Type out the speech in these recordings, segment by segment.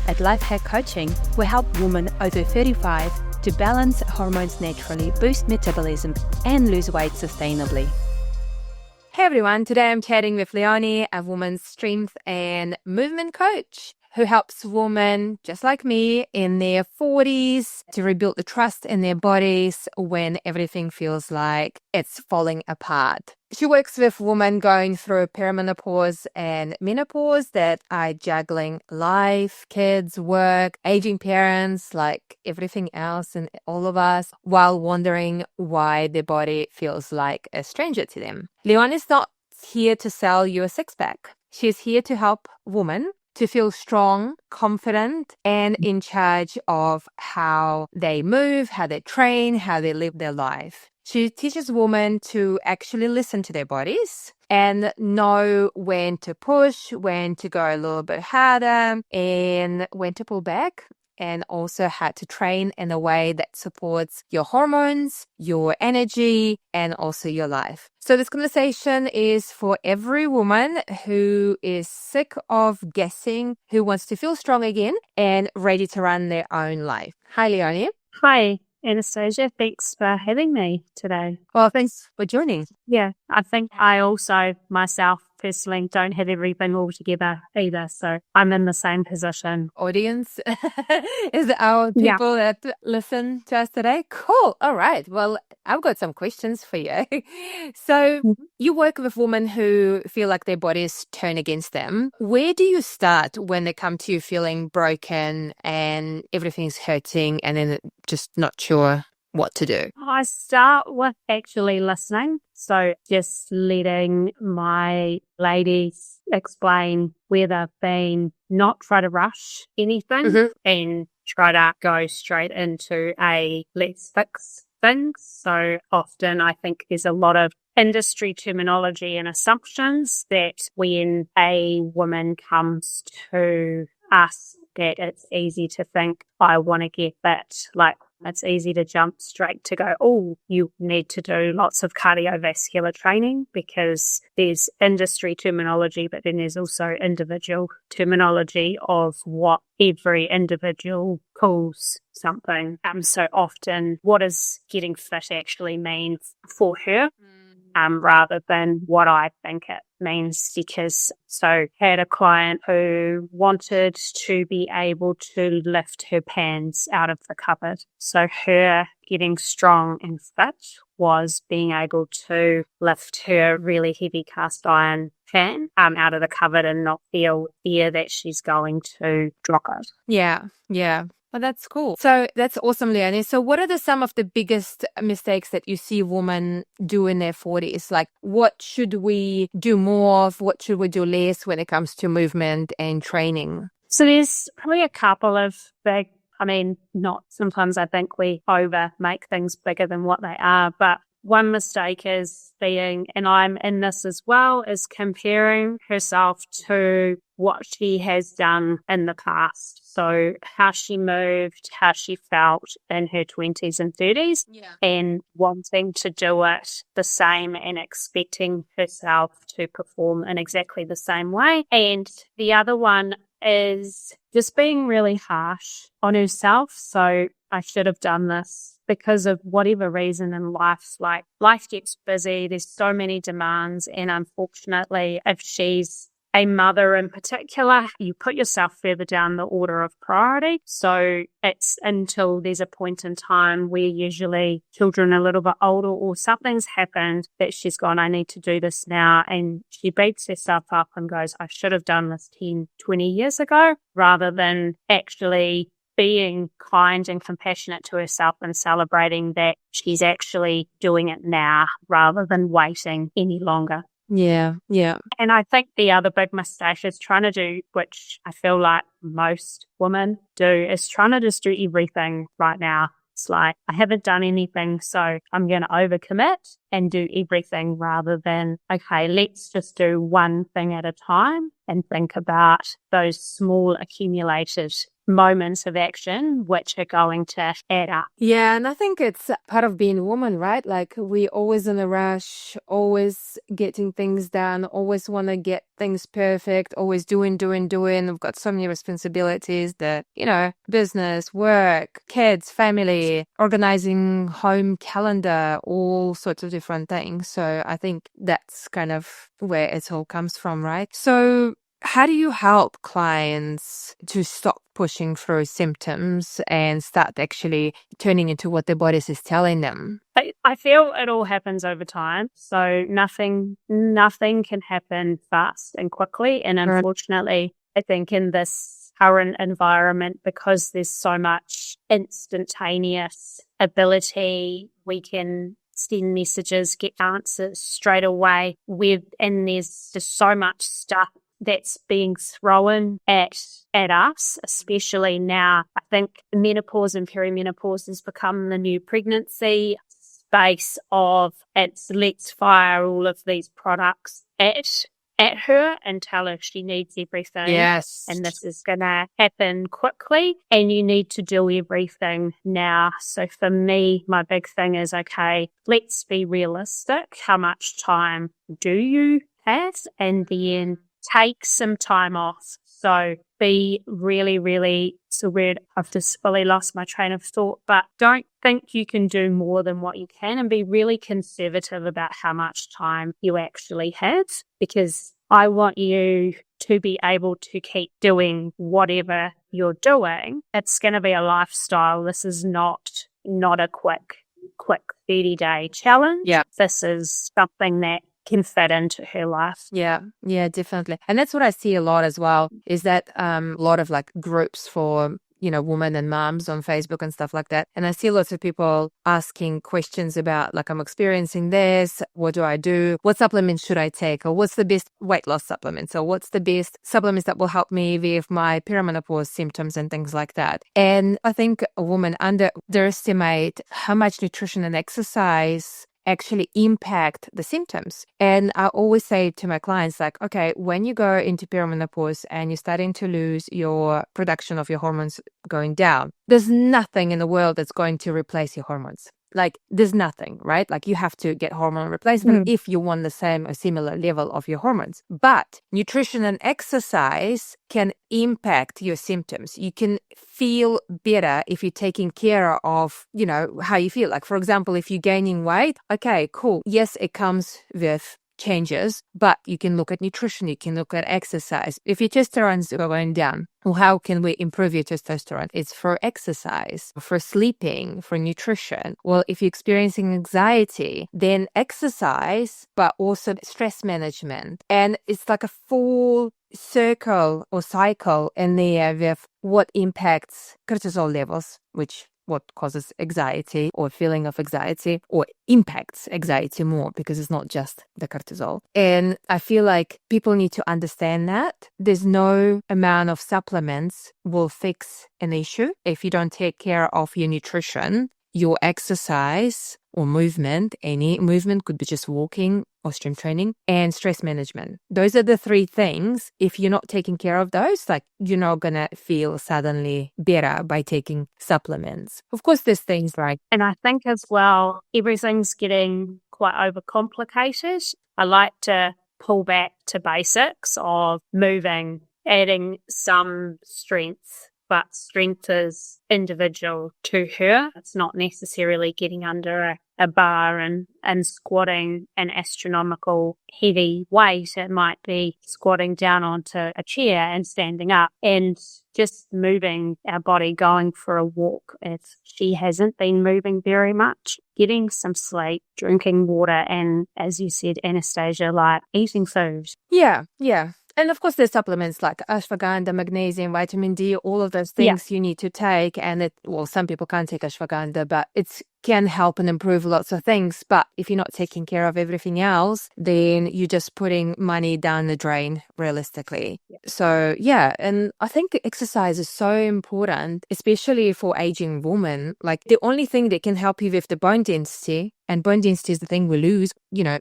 At Lifehack Coaching, we help women over 35 to balance hormones naturally, boost metabolism, and lose weight sustainably. Hey everyone, today I'm chatting with Leonie, a woman's strength and movement coach who helps women just like me in their 40s to rebuild the trust in their bodies when everything feels like it's falling apart. She works with women going through perimenopause and menopause that are juggling life, kids, work, aging parents, like everything else and all of us, while wondering why their body feels like a stranger to them. Leonie is not here to sell you a six-pack. She's here to help women to feel strong, confident, and in charge of how they move, how they train, how they live their life. She teaches women to actually listen to their bodies and know when to push, when to go a little bit harder, and when to pull back, and also how to train in a way that supports your hormones, your energy, and also your life. So this conversation is for every woman who is sick of guessing, who wants to feel strong again, and ready to run their own life. Hi, Leonie. Hi, Anastasia. Thanks for having me today. Well, thanks for joining. Yeah, I think I also, myself, personally, don't have everything all together either. So I'm in the same position. Audience is our people that listen to us today. Cool. All right. Well, I've got some questions for you. So you work with women who feel like their bodies turn against them. Where do you start when they come to you feeling broken and everything's hurting and then just not sure what to do? I start with actually listening. So just letting my ladies explain where they've been, not try to rush anything and try to go straight into a let's fix things. So often I think there's a lot of industry terminology and assumptions that when a woman comes to us, that it's easy to think, I want to get fit. Like, it's easy to jump straight to go, oh, you need to do lots of cardiovascular training because there's industry terminology, but then there's also individual terminology of what every individual calls something. So often, what does getting fit actually mean for her? Rather than what I think it means, because I had a client who wanted to be able to lift her pans out of the cupboard. So her getting strong and fit was being able to lift her really heavy cast iron pan out of the cupboard and not feel fear that she's going to drop it. Yeah. Well, that's cool. So that's awesome, Leonie. So what are some of the biggest mistakes that you see women do in their 40s? Like, what should we do more of? What should we do less when it comes to movement and training? So there's probably a couple of big, not sometimes I think we over make things bigger than what they are, but one mistake is being, and I'm in this as well, is comparing herself to what she has done in the past. So how she moved, how she felt in her 20s and 30s, and wanting to do it the same and expecting herself to perform in exactly the same way. And the other one is just being really harsh on herself. So I should have done this because of whatever reason in life. Like, life gets busy, there's so many demands, and unfortunately, if she's a mother in particular, you put yourself further down the order of priority. So it's until there's a point in time where usually children are a little bit older or something's happened that she's gone, I need to do this now. And she beats herself up and goes, I should have done this 10, 20 years ago, rather than actually being kind and compassionate to herself and celebrating that she's actually doing it now rather than waiting any longer. Yeah. And I think the other big mistake is trying to do, which I feel like most women do, is trying to just do everything right now. It's like, I haven't done anything, so I'm going to overcommit and do everything rather than, okay, let's just do one thing at a time and think about those small accumulated moments of action which are going to add up. Yeah, and I think it's part of being a woman, right? Like we always in a rush, always getting things done, always want to get things perfect, always doing. We've got so many responsibilities that, business, work, kids, family, organizing home calendar, all sorts of different things. So I think that's kind of where it all comes from, right? So how do you help clients to stop pushing through symptoms and start actually turning into what their bodies is telling them? I feel it all happens over time. So nothing can happen fast and quickly. And unfortunately, I think in this current environment, because there's so much instantaneous ability, we can send messages, get answers straight away. And there's just so much stuff that's being thrown at us, especially now. I think menopause and perimenopause has become the new pregnancy space of let's fire all of these products at her and tell her she needs everything. Yes. And this is going to happen quickly and you need to do everything now. So for me, my big thing is, okay, let's be realistic. How much time do you have? And then take some time off. So be really, really, it's a word, I've just fully lost my train of thought, but don't think you can do more than what you can and be really conservative about how much time you actually have, because I want you to be able to keep doing whatever you're doing. It's going to be a lifestyle. This is not a quick 30-day challenge. Yeah. This is something that can fit into her life. Yeah, definitely. And that's what I see a lot as well, is that a lot of like groups for, women and moms on Facebook and stuff like that. And I see lots of people asking questions about like, I'm experiencing this. What do I do? What supplements should I take? Or what's the best weight loss supplements? Or what's the best supplements that will help me with my perimenopause symptoms and things like that? And I think a woman underestimate how much nutrition and exercise actually impact the symptoms. And I always say to my clients, like, okay, when you go into perimenopause and you're starting to lose your production of your hormones going down, there's nothing in the world that's going to replace your hormones. Like, there's nothing, right? Like, you have to get hormone replacement if you want the same or similar level of your hormones. But nutrition and exercise can impact your symptoms. You can feel better if you're taking care of, how you feel. Like, for example, if you're gaining weight, okay, cool. Yes, it comes with changes, but you can look at nutrition, you can look at exercise. If your testosterone's going down, well, how can we improve your testosterone? It's for exercise, for sleeping, for nutrition. Well, if you're experiencing anxiety, then exercise, but also stress management. And it's like a full circle or cycle in there with what impacts cortisol levels, what causes anxiety or feeling of anxiety or impacts anxiety more, because it's not just the cortisol. And I feel like people need to understand that there's no amount of supplements will fix an issue if you don't take care of your nutrition, your exercise or movement. Any movement, could be just walking or strength training, and stress management. Those are the three things. If you're not taking care of those, like, you're not going to feel suddenly better by taking supplements. Of course, there's things like... And I think as well, everything's getting quite overcomplicated. I like to pull back to basics of moving, adding some strength, but strength is individual to her. It's not necessarily getting under a bar and squatting an astronomical heavy weight. It might be squatting down onto a chair and standing up and just moving our body, going for a walk if she hasn't been moving very much, getting some sleep, drinking water, and, as you said, Anastasia, like eating food. Yeah. And of course, there's supplements like ashwagandha, magnesium, vitamin D, all of those things you need to take. And some people can't take ashwagandha, but it's can help and improve lots of things. But if you're not taking care of everything else, then you're just putting money down the drain, realistically. So yeah, and I think exercise is so important, especially for aging women. Like the only thing that can help you with the bone density, and bone density is the thing we lose,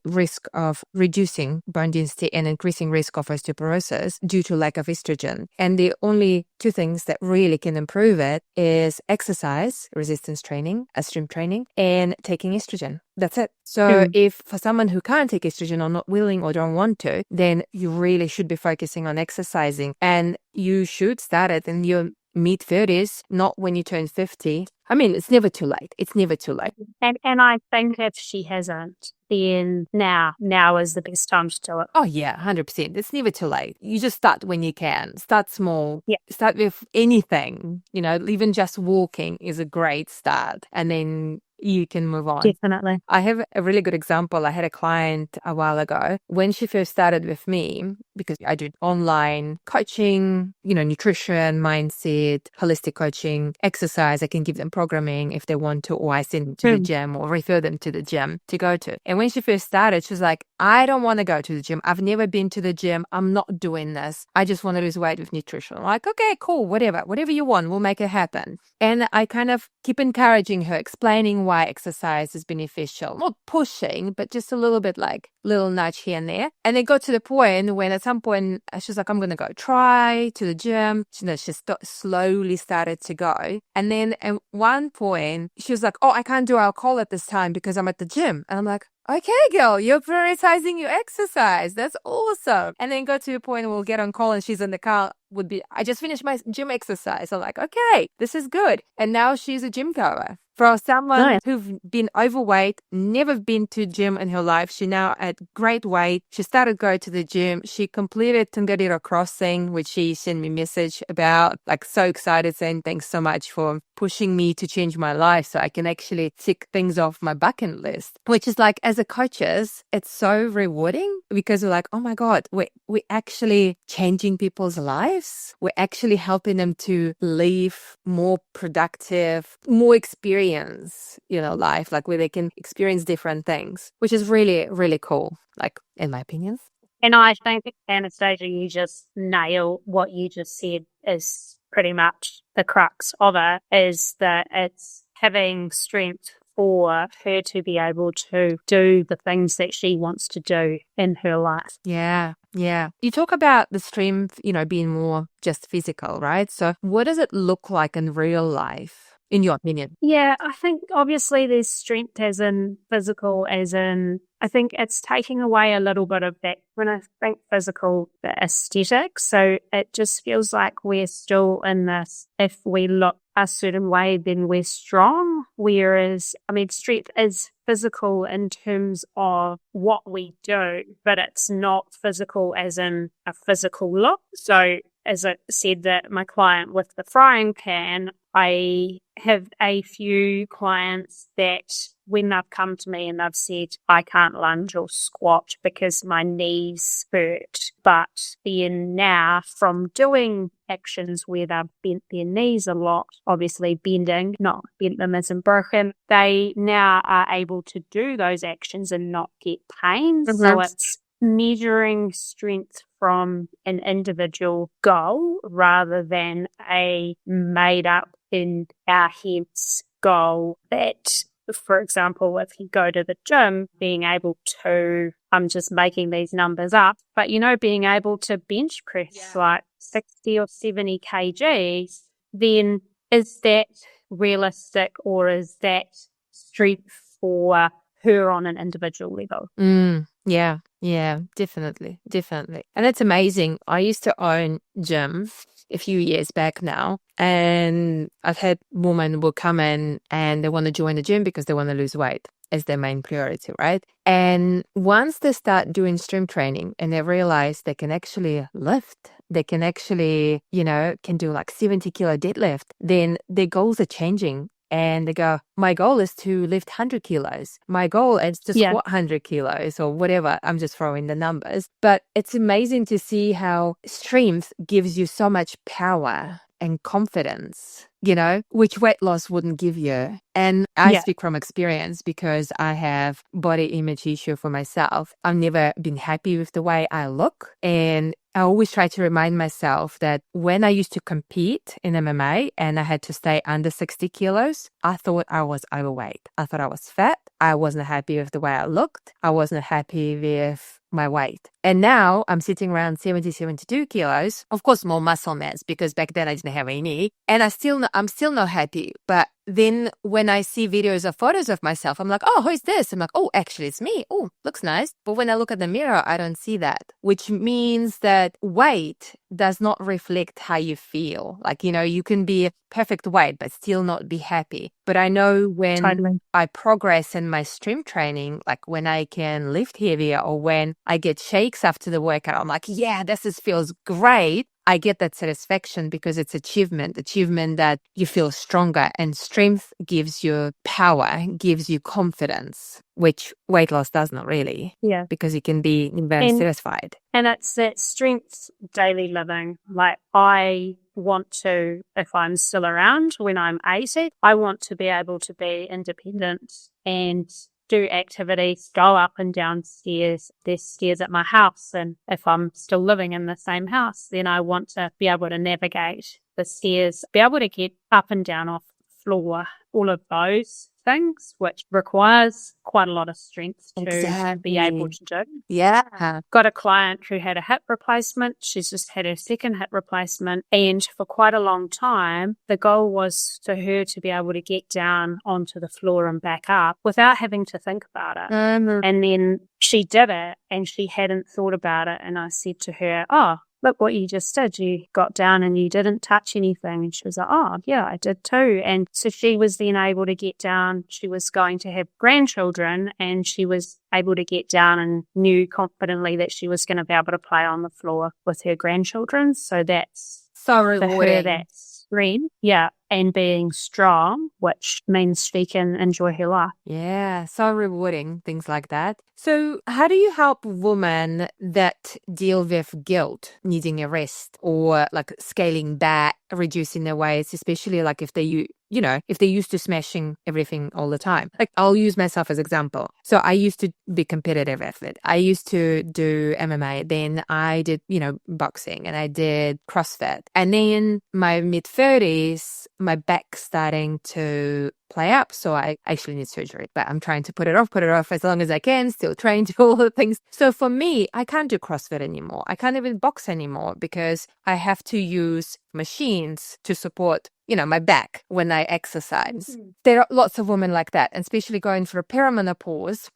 risk of reducing bone density and increasing risk of osteoporosis due to lack of estrogen. And the only two things that really can improve it is exercise, resistance training, strength training, and taking estrogen. That's it. So if for someone who can't take estrogen or not willing or don't want to, then you really should be focusing on exercising. And you should start it in your mid-30s, not when you turn 50. I mean, it's never too late. It's never too late. And I think if she hasn't, then now is the best time to do it. Oh, yeah, 100%. It's never too late. You just start when you can. Start small. Yeah. Start with anything. Even just walking is a great start. And then you can move on. Definitely. I have a really good example. I had a client a while ago when she first started with me, because I do online coaching, nutrition, mindset, holistic coaching, exercise. I can give them programming if they want to, or I send them to the gym or refer them to the gym to go to. And when she first started, she was like, I don't want to go to the gym. I've never been to the gym. I'm not doing this. I just want to lose weight with nutrition. I'm like, okay, cool, whatever you want, we'll make it happen. And I kind of keep encouraging her, explaining why exercise is beneficial. Not pushing, but just a little bit like little nudge here and there. And it got to the point when at some point she's like, I'm going to go try to the gym. She slowly started to go. And then at one point she was like, oh, I can't do alcohol at this time because I'm at the gym. And I'm like, okay, girl, you're prioritizing your exercise. That's awesome. And then go to a point where we'll get on call and she's in the car I just finished my gym exercise. I'm like, okay, this is good. And now she's a gym goer. For someone who's been overweight, never been to gym in her life, she now at great weight. She started going to the gym. She completed Tongariro Crossing, which she sent me a message about, like so excited, saying thanks so much for pushing me to change my life so I can actually tick things off my bucket list, which is like, as a coaches, it's so rewarding because we're like, oh my God, we're actually changing people's lives. We're actually helping them to live more productive, more experience, life, like where they can experience different things, which is really, really cool, like in my opinion. And I think, Anastasia, you just nail what you just said is pretty much the crux of it, is that it's having strength for her to be able to do the things that she wants to do in her life. Yeah. You talk about the strength, being more just physical, right? So what does it look like in real life, in your opinion? Yeah, I think obviously there's strength as in physical, as in, I think it's taking away a little bit of that, when I think physical, the aesthetic. So it just feels like we're still in this, if we look a certain way, then we're strong. Whereas, strength is physical in terms of what we do, but it's not physical as in a physical look. So as I said, that my client with the frying pan, I have a few clients that when they've come to me and they've said, I can't lunge or squat because my knees hurt. But then now from doing actions where they've bent their knees a lot, obviously bending, not bent them as in broken, they now are able to do those actions and not get pain. Mm-hmm. So it's measuring strength from an individual goal rather than a made up in our heads goal that, for example, if you go to the gym, being able to, I'm just making these numbers up, but being able to bench press like 60 or 70 kgs, then is that realistic or is that strength for her on an individual level? Yeah, definitely. And it's amazing. I used to own gym a few years back now, and I've had women who will come in and they want to join the gym because they want to lose weight as their main priority, right? And once they start doing strength training and they realize they can actually lift, they can actually, can do like 70 kilo deadlift, then their goals are changing. And they go, my goal is to lift 100 kilos. My goal is to squat 100 kilos or whatever. I'm just throwing the numbers. But it's amazing to see how strength gives you so much power and confidence, which weight loss wouldn't give you. And I speak from experience because I have body image issue for myself. I've never been happy with the way I look. And I always try to remind myself that when I used to compete in MMA and I had to stay under 60 kilos, I thought I was overweight. I thought I was fat. I wasn't happy with the way I looked. I wasn't happy with my weight. And now I'm sitting around 70, 72 kilos. Of course, more muscle mass because back then I didn't have any. And I'm still not happy. But then when I see videos or photos of myself, I'm like, oh, who's this? I'm like, oh, actually, it's me. Oh, looks nice. But when I look at the mirror, I don't see that, which means that weight does not reflect how you feel. Like, you can be a perfect weight, but still not be happy. But I know when I progress in my strength training, like when I can lift heavier or when I get shakes after the workout, I'm like, yeah, feels great. I get that satisfaction because it's achievement that you feel stronger, and strength gives you power, gives you confidence, which weight loss does not really. Yeah. Because you can be very satisfied. And it's that strength daily living. Like I want to, if I'm still around when I'm 80, I want to be able to be independent and do activities, go up and down stairs. There's stairs at my house. And if I'm still living in the same house, then I want to be able to navigate the stairs, be able to get up and down off the floor, all of those things, which requires quite a lot of strength to be able to do. Yeah. Got a client who had a hip replacement. She's just had her second hip replacement. And for quite a long time, the goal was for her to be able to get down onto the floor and back up without having to think about it. And then she did it and she hadn't thought about it. And I said to her, oh, look what you just did. You got down and you didn't touch anything. And she was like, oh, yeah, I did too. And so she was then able to get down. She was going to have grandchildren and she was able to get down and knew confidently that she was going to be able to play on the floor with her grandchildren. So that's so rewarding. For her, that's strength. Yeah. And being strong, which means she can enjoy her life. Yeah, so rewarding, things like that. So how do you help women that deal with guilt, needing a rest or like scaling back, reducing their weights, especially like if they if they're used to smashing everything all the time? Like I'll use myself as example. So I used to be competitive athlete. I used to do MMA. Then I did, boxing and I did CrossFit. And then my mid-30s, my back starting to play up. So I actually need surgery, but I'm trying to put it off as long as I can, still train, do all the things. So for me, I can't do CrossFit anymore. I can't even box anymore because I have to use machines to support, my back when I exercise. There are lots of women like that, and especially going through perimenopause.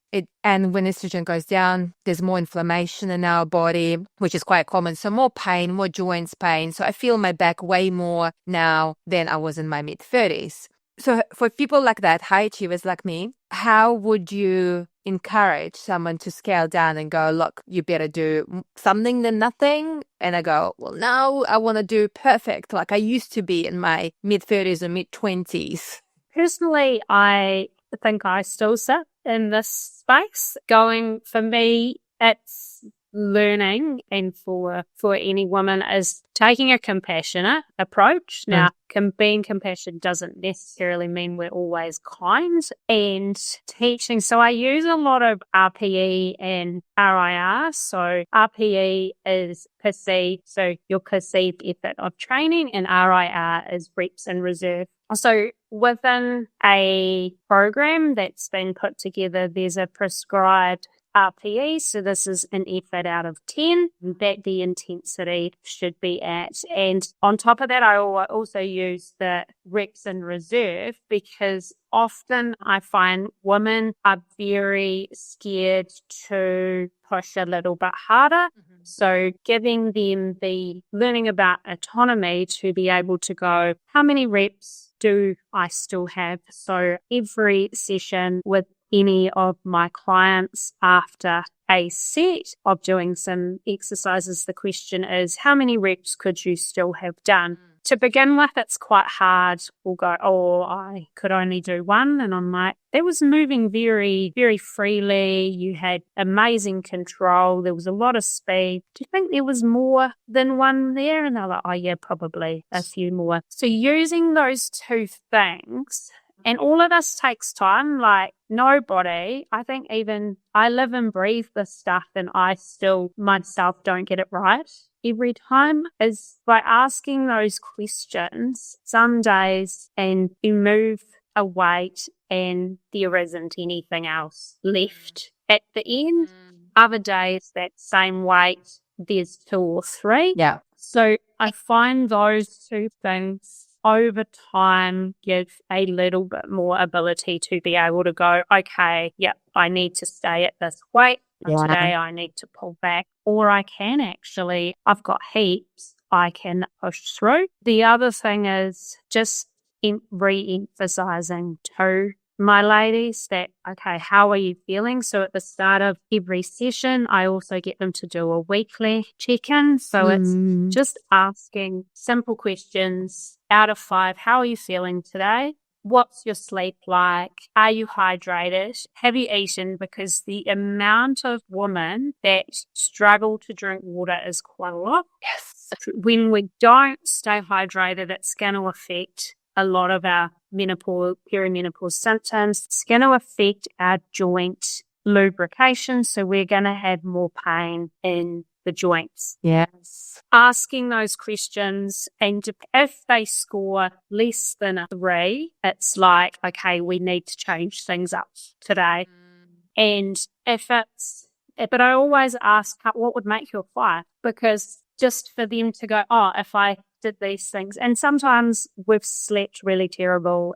And when estrogen goes down, there's more inflammation in our body, which is quite common. So more pain, more joints pain. So I feel my back way more now than I was in my mid-30s. So for people like that, high achievers like me, how would you encourage someone to scale down and go, look, you better do something than nothing? And I go, well, no, I want to do perfect like I used to be in my mid-30s or mid-20s. Personally, I think I still sit in this space. For me, it's learning, and for any woman, is taking a compassionate approach. Now, being compassionate doesn't necessarily mean we're always kind, and teaching. So I use a lot of RPE and RIR. So RPE is perceived, so your perceived effort of training, and RIR is reps in reserve. So within a program that's been put together, there's a prescribed RPE. So this is an effort out of 10 that the intensity should be at. And on top of that, I also use the reps in reserve because often I find women are very scared to push a little bit harder. So giving them the learning about autonomy to be able to go, how many reps do I still have? So every session with any of my clients after a set of doing some exercises, the question is, how many reps could you still have done to begin with, it's quite hard. We'll go, oh, I could only do one. And I'm like, that was moving very, very freely. You had amazing control. There was a lot of speed. Do you think there was more than one there? And they're like, oh, yeah, probably a few more. So using those two things, and all of this takes time. Like nobody, I think even I live and breathe this stuff and I still myself don't get it right every time, is by asking those questions some days and you move a weight and there isn't anything else left at the end. Other days, that same weight, there's 2 or 3. Yeah. So I find those two things over time give a little bit more ability to be able to go, okay, yep, I need to stay at this weight. Yeah. Today I need to pull back, or I can actually, I've got heaps, I can push through. The other thing is just re-emphasizing to my ladies that, okay, how are you feeling? So at the start of every session, I also get them to do a weekly check-in. So it's just asking simple questions. Out of 5, how are you feeling today? What's your sleep like? Are you hydrated? Have you eaten? Because the amount of women that struggle to drink water is quite a lot. Yes. When we don't stay hydrated, it's going to affect a lot of our perimenopause symptoms. It's going to affect our joint lubrication, so we're going to have more pain in the joints. Yes. Asking those questions, and if they score less than a 3, it's like, okay, we need to change things up today. And but I always ask, what would make you a 5? Because just for them to go, oh, if I did these things, and sometimes we've slept really terrible,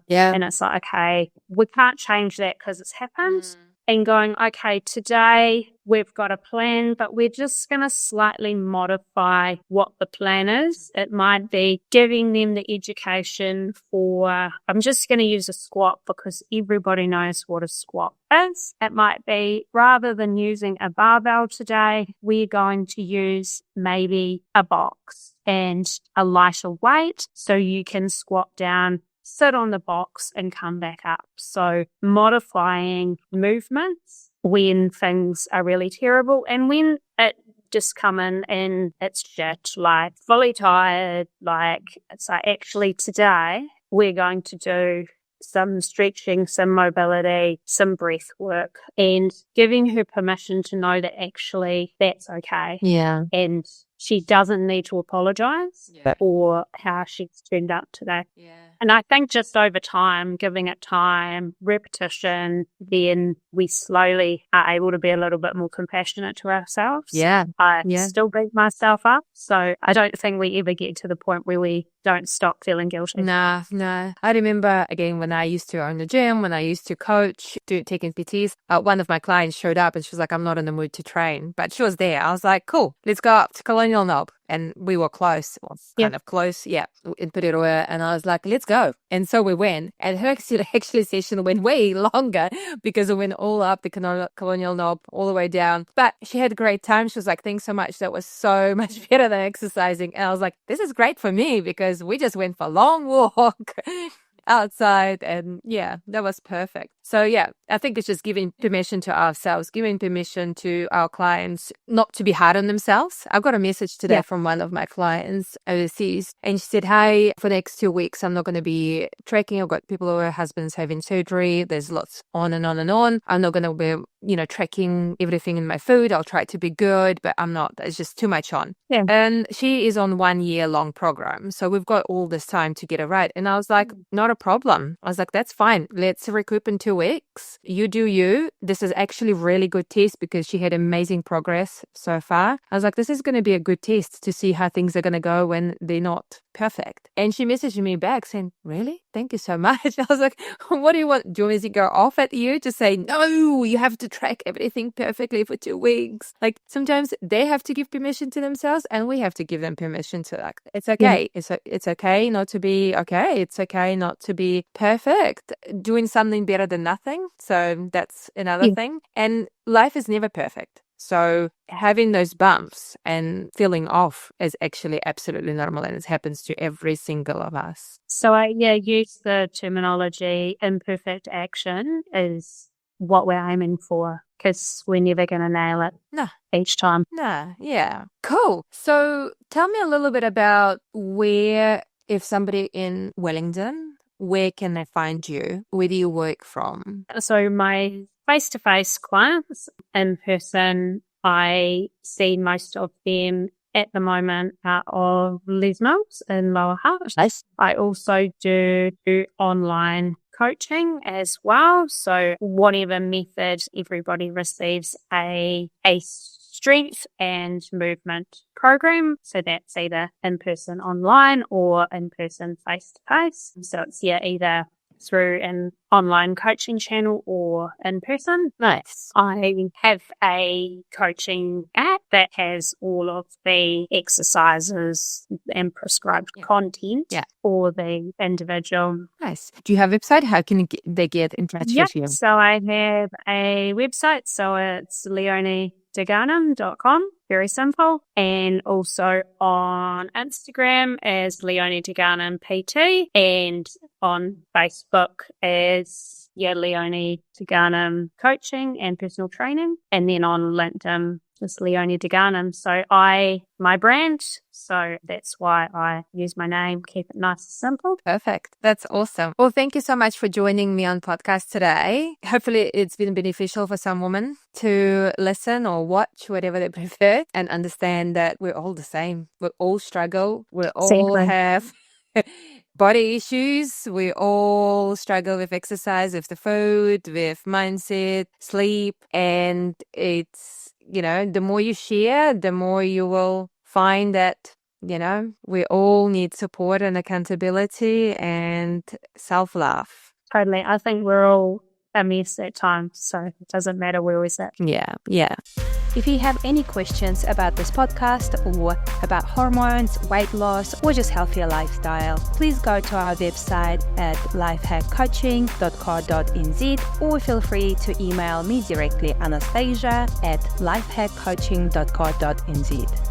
and it's like, okay, we can't change that because it's happened. And going, okay, today we've got a plan, but we're just going to slightly modify what the plan is. It might be giving them the education for, I'm just going to use a squat because everybody knows what a squat is. It might be, rather than using a barbell today, we're going to use maybe a box and a lighter weight so you can squat down, sit on the box and come back up. So modifying movements when things are really terrible, and when it just come in and it's shit, like fully tired, like it's like, actually today we're going to do some stretching, some mobility, some breath work, and giving her permission to know that actually that's okay. Yeah. And she doesn't need to apologize for how she's turned out today. Yeah. And I think just over time, giving it time, repetition, then we slowly are able to be a little bit more compassionate to ourselves. Yeah. I still beat myself up. So I don't think we ever get to the point where we don't stop feeling guilty. No. I remember, again, when I used to own the gym, when I used to coach, taking PTs, one of my clients showed up and she was like, I'm not in the mood to train. But she was there. I was like, cool, let's go up to Colonial Knob. And we were close, kind of close, in Periroa. And I was like, let's go. And so we went. And her actually session went way longer because we went all up the Colonial Knob, all the way down. But she had a great time. She was like, thanks so much. That was so much better than exercising. And I was like, this is great for me because we just went for a long walk outside. And that was perfect. So I think it's just giving permission to ourselves, giving permission to our clients not to be hard on themselves. I got a message today from one of my clients overseas, and she said, hey, for the next 2 weeks, I'm not going to be tracking. I've got people who are husbands having surgery. There's lots on and on and on. I'm not going to be, tracking everything in my food. I'll try to be good, but I'm not. It's just too much on. Yeah. And she is on 1 year long program. So we've got all this time to get it right. And I was like, not a problem. I was like, that's fine. Let's recoup in 2 weeks. You do you. This is actually really good test because she had amazing progress so far. I was like, this is going to be a good test to see how things are going to go when they're not perfect. And she messaged me back saying, really? Thank you so much. I was like, what do you want? Do you want me to go off at you to say, no, you have to track everything perfectly for 2 weeks? Like sometimes they have to give permission to themselves and we have to give them permission to, like, it's okay. It's okay not to be okay. It's okay not to be perfect. Doing something better than nothing. So that's another thing. And life is never perfect. So having those bumps and feeling off is actually absolutely normal, and it happens to every single of us. So I use the terminology imperfect action is what we're aiming for, because we're never going to nail it each time. Yeah. Cool. So tell me a little bit about where, if somebody in Wellington, where can they find you? Where do you work from? So my face-to-face clients in person, I see most of them at the moment out of Les Mills in Lower Hutt. Nice. I also do online coaching as well. So whatever method, everybody receives a strength and movement program. So that's either in-person online or in-person face-to-face. So it's either through an online coaching channel or in person. Nice. I have a coaching app that has all of the exercises and prescribed content for the individual. Nice. Do you have a website? How can they get in touch with you? So I have a website. So it's leoniedegarnum.com. Very simple. And also on Instagram as Leonie Degarnum PT, and on Facebook as Leonie Degarnum Coaching and Personal Training. And then on LinkedIn, just Leonie Degarnum. So my brand, so that's why I use my name, keep it nice and simple. Perfect. That's awesome. Well, thank you so much for joining me on podcast today. Hopefully it's been beneficial for some women to listen or watch, whatever they prefer, and understand that we're all the same. We all struggle. We all have body issues. We all struggle with exercise, with the food, with mindset, sleep. And it's, the more you share, the more you will find that, we all need support and accountability and self-love. Totally. I think we're all a mess at times, so it doesn't matter where we're at. Yeah. If you have any questions about this podcast or about hormones, weight loss, or just healthier lifestyle, please go to our website at lifehackcoaching.co.nz, or feel free to email me directly, Anastasia@lifehackcoaching.co.nz.